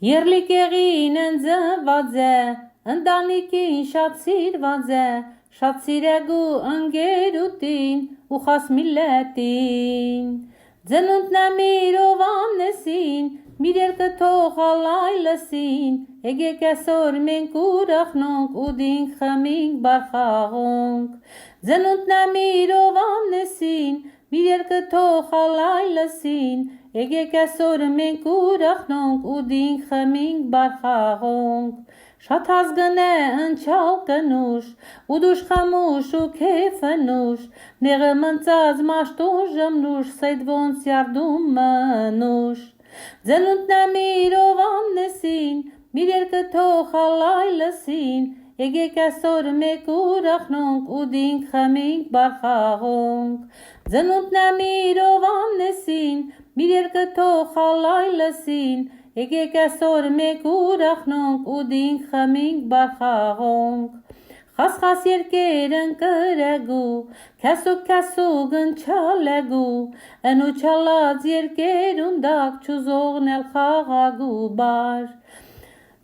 Եղլիկեղին ընձնված է, ընտանիքին շատ սիրված է, շատ սիրեգու ընկերուտին ու խաս միլետին։ Ձնունդն է միրով անեսին, միր երկը թող ալայլսին, եկեք այսօր մենք ուրախնոնք ու դինք խմինք բարխաղոնք։ Ձնունդն է միրով անեսին, միր երկը թող ալայլսին, եկեք այսօր մենք ուրախնոնք ու դինք խմինք բարխաղոնք։ Շատ ազգն է ընչալ կնուշ, ու դուշ խամուշ ու քեֆնուշ, նեղը մնծած մաշտուն ժմնուշ, սեյդ ոնց յարդում մնուշ։ Ձնունդն է միրով անեսին, միր երկը թող ալայլսին, եկեք այսօր մեկ ուրախնոնք ու դինք խմինք բարխաղոնք։ Ձնունդն է միրով անեսին, միր երկը թող ալայլսին, եկեք այսօր մեկ ուրախնոնք ու դինք խմինք բարխաղոնք։ Խաս երկեր ընկրեգու, քասուկ ընչալեգու, ընու չալած երկեր ունդակ չուզողն էլ խաղագու բար։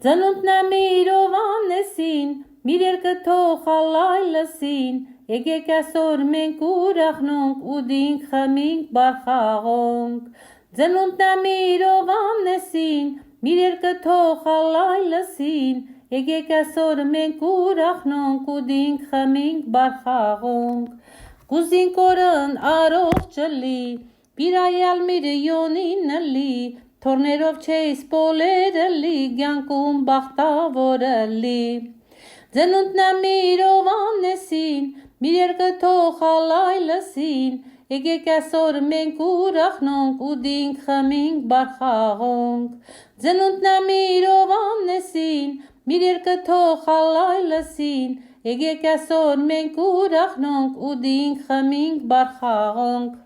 Ձնունդն է միրով անեսին, միր երկը թող ալայլսին, եկեք այսօր մենք ուրախնոնք ու դինք խմինք բարխաղոնք։ Ձնունդն է միրով անեսին, միր երկը թող ալայլսին, եկեք այսօր մենք ուրախնոնք ու դինք խմինք բարխաղոնք։ Կուզինք օրն առողջ լի, պիրայալ միլիոնին լի, թորներով չեյս պոլերը լի, գյանքում բախտավորը լի։ Ձնունդն է միրով անեսին, միր երկը թող ալայլսին, եկեք այսօր մենք ուրախնոնք ու դինք խմինք բարխաղոնք։ Ձնունդն է միրով անեսին, միր երկը թող ալայլսին, եկեք այսօր մենք ուրախնոնք ու դինք խմինք բարխաղոնք։